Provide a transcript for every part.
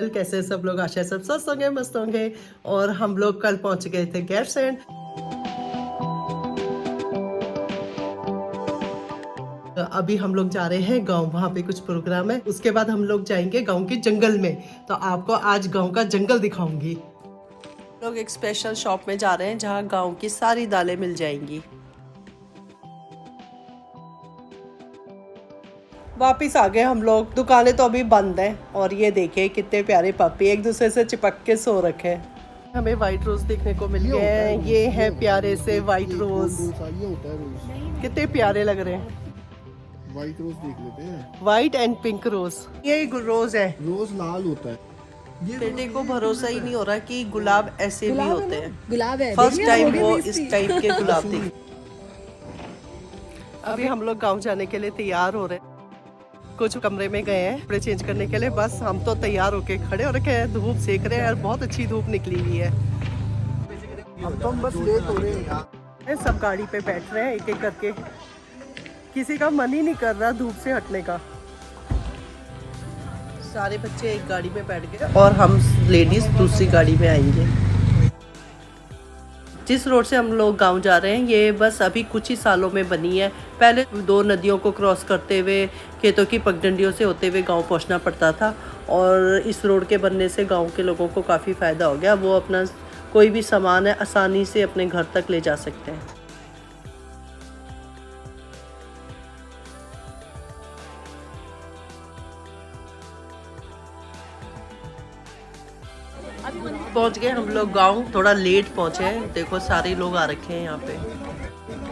कैसे सब लोग, आशा सब स्वस्थ होंगे, मस्त होंगे। और हम लोग कल पहुंच गए थे गैरसैंण। अभी हम लोग जा रहे हैं गांव, वहाँ पे कुछ प्रोग्राम है। उसके बाद हम लोग जाएंगे गांव के जंगल में, तो आपको आज गांव का जंगल दिखाऊंगी। लोग एक स्पेशल शॉप में जा रहे हैं जहाँ गांव की सारी दालें मिल जाएंगी। वापिस आ गए हम लोग, दुकानें तो अभी बंद हैं। और ये देखे कितने प्यारे पपी एक दूसरे से चिपक के सो रखे हैं। हमें व्हाइट रोज देखने को मिल गए हैं। ये है प्यारे से व्हाइट रोज, कितने प्यारे लग रहे हैं। व्हाइट रोज देख लेते हैं। व्हाइट एंड पिंक रोज, ये रोज है। रोज लाल होता है। बेटे को भरोसा ही नहीं हो रहा कि गुलाब ऐसे भी होते हैं। गुलाब है, फर्स्ट टाइम वो इस टाइप के गुलाब देखे। अभी हम लोग गांव जाने के लिए तैयार हो रहे हैं। कुछ कमरे में गए हैं कपड़े चेंज करने के लिए। बस हम तो तैयार होके खड़े हो रखे हैं, धूप सेक रहे हैं और बहुत अच्छी धूप निकली हुई है। अब तो हम बस लेट हो रहे हैं। सब गाड़ी पे बैठ रहे हैं एक एक करके, किसी का मन ही नहीं कर रहा धूप से हटने का। सारे बच्चे एक गाड़ी में बैठ गए और हम लेडीज दूसरी गाड़ी में आएंगे। जिस रोड से हम लोग गांव जा रहे हैं ये बस अभी कुछ ही सालों में बनी है। पहले 2 नदियों को क्रॉस करते हुए, खेतों की पगडंडियों से होते हुए गांव पहुंचना पड़ता था। और इस रोड के बनने से गांव के लोगों को काफ़ी फ़ायदा हो गया। वो अपना कोई भी सामान है आसानी से अपने घर तक ले जा सकते हैं। पहुंच गए हम लोग गांव, थोड़ा लेट पहुंचे हैं। देखो सारे लोग आ रखे हैं यहाँ पे।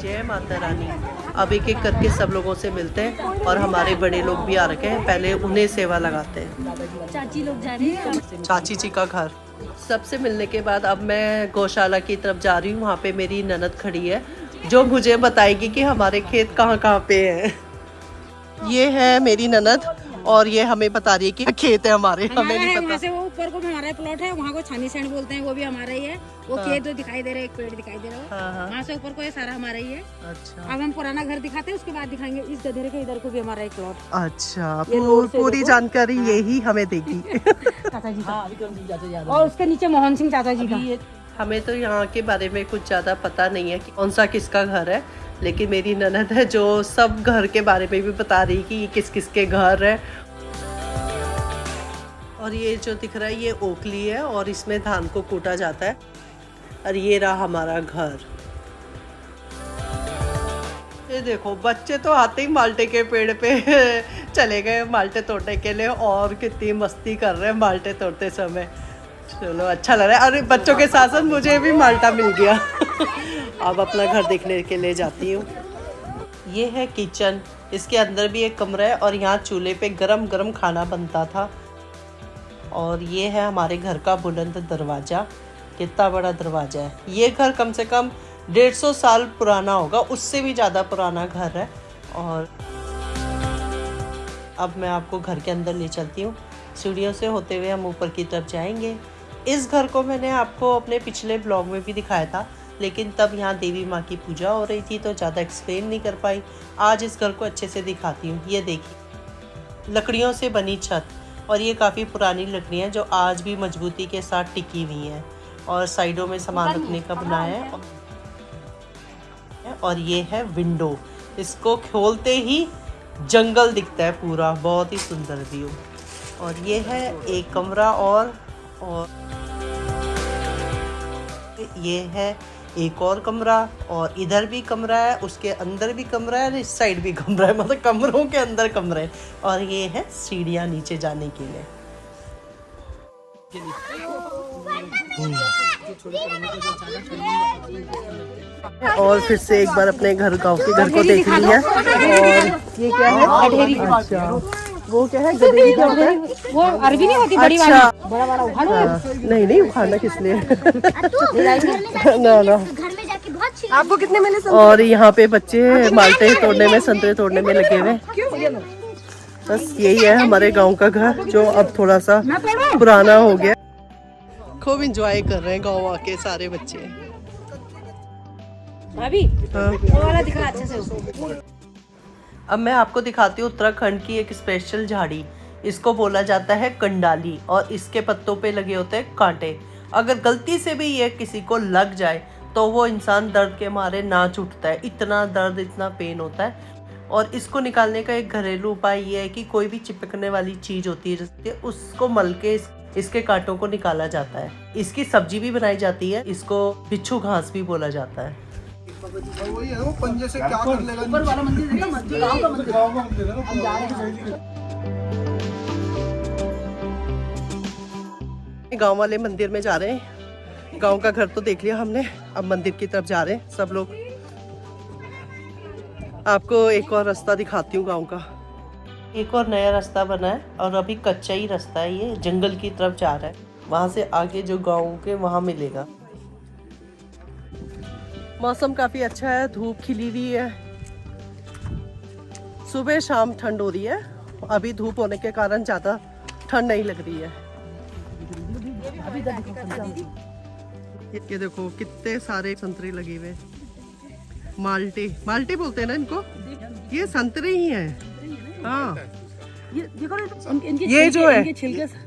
जय माता रानी। अब एक एक करके सब लोगों से मिलते हैं और हमारे बड़े लोग भी आ रखे हैं, पहले उन्हें सेवा लगाते हैं। चाची लोग जा रहे हैं, चाची जी का घर। सबसे मिलने के बाद अब मैं गौशाला की तरफ जा रही हूँ। वहाँ पे मेरी ननद खड़ी है जो मुझे बताएगी कि हमारे खेत कहाँ कहाँ पे हैं। ये है मेरी ननद और ये हमें बता रही है कि खेत है हमारे, हमें नहीं पता। वहाँ से वो ऊपर को हमारा प्लॉट है, वहाँ को छानी सैंड बोलते हैं, वो भी हमारा ही है। वो खेत जो दिखाई दे रहा है, एक पेड़ दिखाई दे रहा है, वहाँ से ऊपर को ये सारा हमारा ही है। अच्छा, अब हम पुराना घर दिखाते हैं, उसके बाद दिखाएंगे इस गधेरे के इधर को भी हमारा एक प्लॉट। अच्छा, पूरी जानकारी यही हमें देगी। चाचा जी का, और उसके नीचे मोहन सिंह चाचा जी का। हमें तो यहाँ के बारे में कुछ ज़्यादा पता नहीं है कि कौन सा किसका घर है, लेकिन मेरी ननद है जो सब घर के बारे में भी बता रही कि ये किस किस के घर है। और ये जो दिख रहा है ये ओखली है और इसमें धान को कूटा जाता है। और ये रहा हमारा घर। ये देखो बच्चे तो आते ही माल्टे के पेड़ पे चले गए माल्टे तोड़ने के लिए, और कितनी मस्ती कर रहे हैं माल्टे तोड़ते समय। चलो अच्छा लग रहा है। अरे बच्चों के साथ साथ मुझे भी माल्टा मिल गया। अब अपना घर देखने के लिए जाती हूँ। ये है किचन, इसके अंदर भी एक कमरा है और यहाँ चूल्हे पे गरम गरम खाना बनता था। और ये है हमारे घर का बुलंद दरवाज़ा, कितना बड़ा दरवाज़ा है। ये घर कम से कम 150 साल पुराना होगा, उससे भी ज़्यादा पुराना घर है। और अब मैं आपको घर के अंदर ले चलती हूँ। सीढ़ियों से होते हुए हम ऊपर की तरफ जाएंगे। इस घर को मैंने आपको अपने पिछले ब्लॉग में भी दिखाया था, लेकिन तब यहाँ देवी माँ की पूजा हो रही थी तो ज़्यादा एक्सप्लेन नहीं कर पाई। आज इस घर को अच्छे से दिखाती हूँ। ये देखिए, लकड़ियों से बनी छत, और ये काफ़ी पुरानी लकड़ियाँ जो आज भी मजबूती के साथ टिकी हुई हैं। और साइडों में सामान रखने का बनाया है। और ये है विंडो, इसको खोलते ही जंगल दिखता है पूरा, बहुत ही सुंदर व्यू। और ये है एक कमरा और ये है एक और कमरा, और इधर भी कमरा है, उसके अंदर भी कमरा है, इस साइड भी कमरा है, मतलब कमरों के अंदर कमरे। और ये है सीढ़ियाँ नीचे जाने के लिए। और फिर से एक बार अपने घर गांव के घर को देख लिया। और ये क्या है? अच्छा, वो क्या है? गधेरी क्या होता है? वो अरबी नहीं होती बड़ी वाली, बड़ा बड़ा उखाड़ो। नहीं उखाड़ना किस लिए? ना आपको कितने मिले? और यहाँ पे बच्चे माल्टे तोड़ने में, संतरे तोड़ने में लगे हुए। बस यही है हमारे गांव का घर, जो अब थोड़ा सा पुराना हो गया। खूब इंजॉय कर रहे हैं गांव आके सारे बच्चे। भाभी हाँ। वो वाला दिखा अच्छे से उसको। अब मैं आपको दिखाती हूँ उत्तराखंड की एक स्पेशल झाड़ी। इसको बोला जाता है कंडाली और इसके पत्तों पे लगे होते हैं कांटे। अगर गलती से भी ये किसी को लग जाए तो वो इंसान दर्द के मारे नाच उठता है, इतना दर्द, इतना पेन होता है। और इसको निकालने का एक घरेलू उपाय ये है कि कोई भी चिपकने वाली चीज़ होती है उसको मल के इसके कांटों को निकाला जाता है। इसकी सब्जी भी बनाई जाती है, इसको बिच्छू घास भी बोला जाता है। वही है, वो पंजे से क्या कर लेगा। ऊपर वाला मंदिर है ना, मंदिर गांव का मंदिर, गांव का मंदिर है ना, हम जा रहे हैं। गांव वाले मंदिर में जा रहे हैं। गांव का घर तो देख लिया हमने, अब मंदिर की तरफ जा रहे हैं सब लोग। आपको एक और रास्ता दिखाती हूँ गांव का। एक और नया रास्ता बना है और अभी कच्चा ही रास्ता है, ये जंगल की तरफ जा रहा है। वहां से आगे जो गांव के वहां मिलेगा। मौसम काफी अच्छा है, धूप खिली हुई है। सुबह शाम ठंड हो रही है, अभी धूप होने के कारण ज्यादा ठंड नहीं लग रही है। ये देखो कितने सारे संतरे लगे हुए। माल्टे, माल्टे बोलते हैं ना इनको, ये संतरे ही हैं। हाँ, ये जो है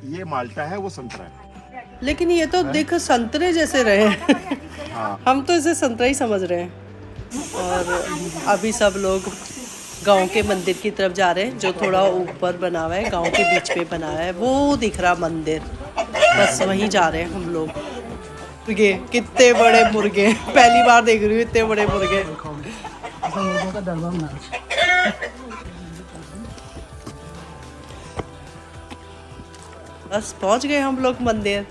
ये माल्टा है, वो संतरा है। लेकिन ये तो देख संतरे जैसे रहे। हम तो इसे संतरा ही समझ रहे हैं। और अभी सब लोग गांव के मंदिर की तरफ जा रहे हैं, जो थोड़ा ऊपर बना हुआ है, गांव के बीच पे बना हुआ है, वो दिख रहा मंदिर, बस वहीं जा रहे हैं हम लोग। मुर्गे, कितने बड़े मुर्गे, पहली बार देख रही हूँ इतने बड़े मुर्गे। बस पहुंच गए हम लोग मंदिर।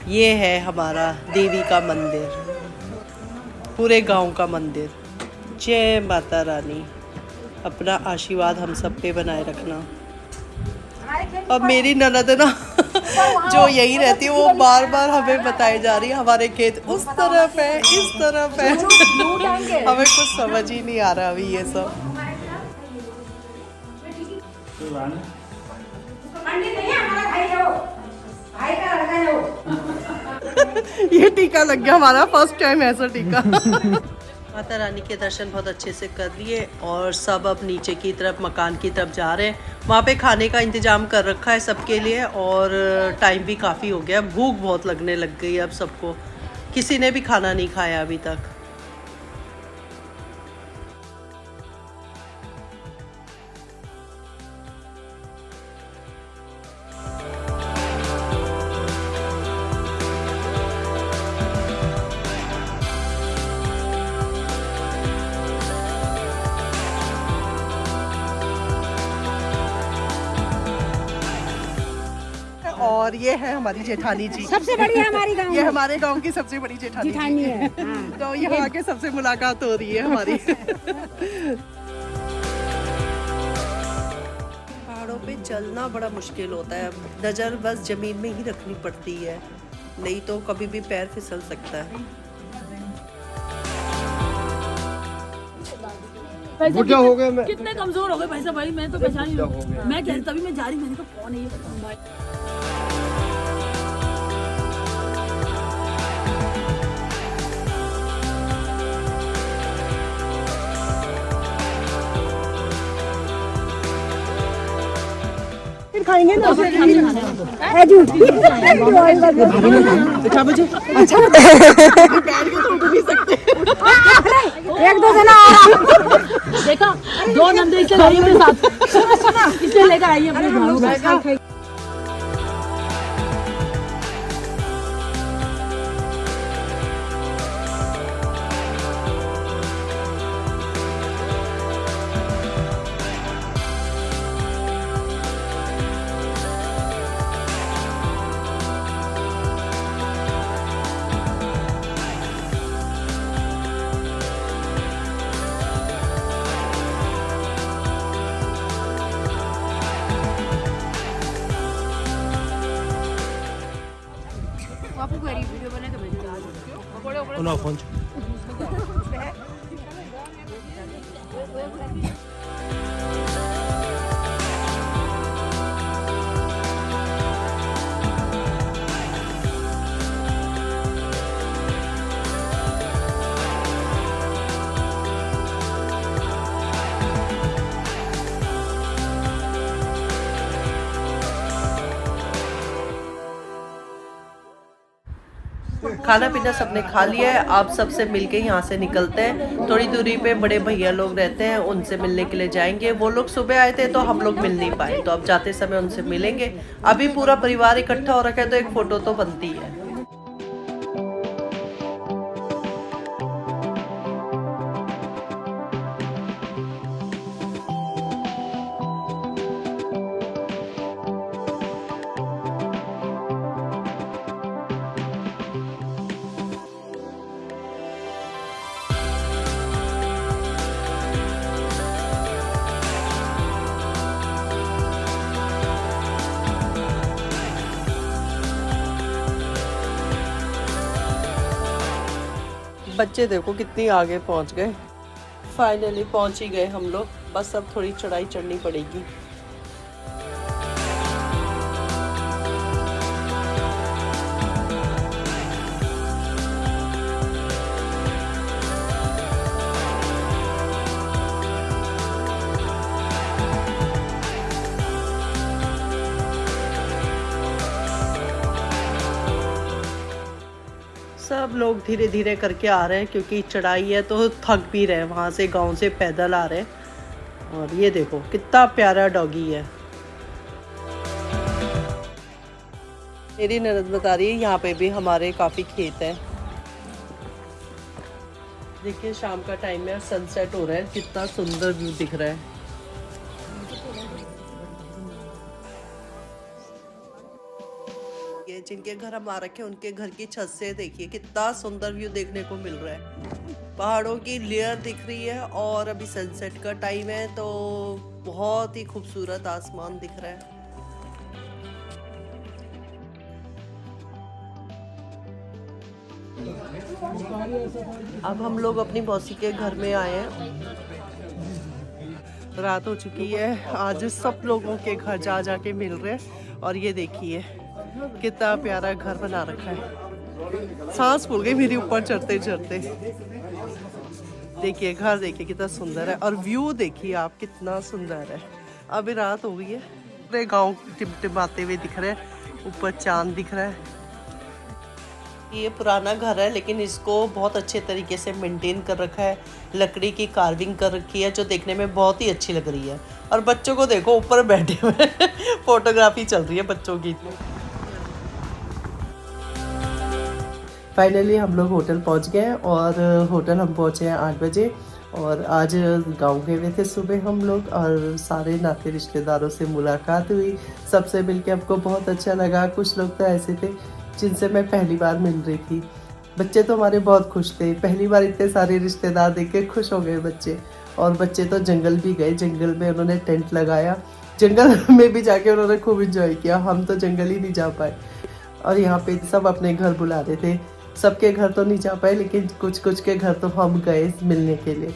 ये है हमारा देवी का मंदिर, पूरे गांव का मंदिर। जय माता रानी, अपना आशीर्वाद हम सब पे बनाए रखना। अब मेरी ननद है ना जो यही रहती है, वो बार बार हमें बताई जा रही है हमारे खेत उस तरफ है, इस तरफ है। हमें कुछ समझ ही नहीं आ रहा अभी ये सब। ये टीका लग गया हमारा, फर्स्ट टाइम ऐसा टीका। माता रानी के दर्शन बहुत अच्छे से कर लिए और सब अब नीचे की तरफ मकान की तरफ जा रहे हैं। वहाँ पे खाने का इंतजाम कर रखा है सबके लिए और टाइम भी काफ़ी हो गया, भूख बहुत लगने लग गई अब सबको। किसी ने भी खाना नहीं खाया अभी तक। और ये है हमारी जेठानी जी, सबसे बड़ी है हमारी गाँव ये हमारे गांव की सबसे बड़ी जेठानी जेठानी है। तो यहाँ आके सबसे मुलाकात हो रही है हमारी। पहाड़ों पे चलना बड़ा मुश्किल होता है, नज़र बस जमीन में ही रखनी पड़ती है, नहीं तो कभी भी पैर फिसल सकता है। वो क्या हो गया, मैं कितने कमजोर हो गए भाई साहब, भाई मैं तो पहचान ही नहीं। मैं कह तभी मैं जा रही, मैंने कहा कौन है ये। खाएंगे ना एक दो जना देखा, दो नंदे इससे लाई अपने साथ, इससे लेकर आई अपने। ना फोन खाना पीना सबने खा लिया है। आप सबसे मिलके यहाँ से निकलते हैं। थोड़ी दूरी पे बड़े भैया लोग रहते हैं, उनसे मिलने के लिए जाएंगे। वो लोग सुबह आए थे तो हम लोग मिल नहीं पाए, तो अब जाते समय उनसे मिलेंगे। अभी पूरा परिवार इकट्ठा हो रखा है तो एक फ़ोटो तो बनती है। बच्चे देखो कितनी आगे पहुंच गए। फाइनली पहुंच ही गए हम लोग, बस अब थोड़ी चढ़ाई चढ़नी पड़ेगी। सब लोग धीरे धीरे करके आ रहे हैं क्योंकि चढ़ाई है तो थक भी रहे हैं। वहाँ से गांव से पैदल आ रहे हैं। और ये देखो कितना प्यारा डॉगी है। मेरी ननद बता रही है यहाँ पे भी हमारे काफ़ी खेत है। देखिए शाम का टाइम है, सनसेट हो रहा है, कितना सुंदर व्यू दिख रहा है। जिनके घर हम आ रखे हैं उनके घर की छत से देखिए कितना सुंदर व्यू देखने को मिल रहा है। पहाड़ों की लेयर दिख रही है और अभी सनसेट का टाइम है तो बहुत ही खूबसूरत आसमान दिख रहा है। अब हम लोग अपनी मौसी के घर में आए हैं। रात हो चुकी है। आज सब लोगों के घर जा जाके मिल रहे हैं। और ये देखिए कितना प्यारा घर बना रखा है। सांस फूल गई मेरी ऊपर चढ़ते चढ़ते। देखिए घर देखिए कितना सुंदर है और व्यू देखिए आप कितना सुंदर है। अभी रात हो गई है, पूरे गांव टिमटिमाते हुए दिख रहे हैं, ऊपर चांद दिख रहा है। ये पुराना घर है लेकिन इसको बहुत अच्छे तरीके से मेंटेन कर रखा है। लकड़ी की कार्विंग कर रखी है जो देखने में बहुत ही अच्छी लग रही है। और बच्चों को देखो ऊपर बैठे हुए फोटोग्राफी चल रही है बच्चों की। फाइनली हम लोग होटल पहुंच गए हैं और होटल हम पहुंचे हैं 8 बजे। और आज गांव गए हुए थे सुबह हम लोग और सारे नाते रिश्तेदारों से मुलाकात हुई। सबसे मिलके हमको बहुत अच्छा लगा। कुछ लोग तो ऐसे थे जिनसे मैं पहली बार मिल रही थी। बच्चे तो हमारे बहुत खुश थे, पहली बार इतने सारे रिश्तेदार देख के खुश हो गए बच्चे। और बच्चे तो जंगल भी गए, जंगल में उन्होंने टेंट लगाया, जंगल में भी जाके उन्होंने खूब इंजॉय किया। हम तो जंगल ही नहीं जा पाए। और यहाँ पे सब अपने घर बुला रहे थे। सबके घर तो नहीं जा पाए लेकिन कुछ कुछ के घर तो हम गए मिलने के लिए।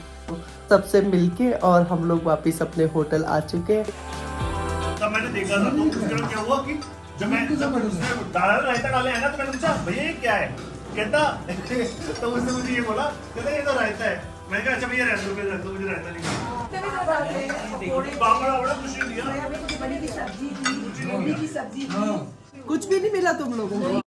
सबसे मिलके और हम लोग वापस अपने होटल आ चुके हैं। तब मैंने देखा था तो उसके क्या हुआ कि जब उसने रायता डाले है ना तो मैंने पूछा भैया ये क्या है, कहता तो उसने मुझे ये बोला, कहता ये तो रायता है। मैंने कहा अच्छा भैया रहने दो मुझे रायता नहीं। कुछ भी नहीं मिला तुम लोगों को।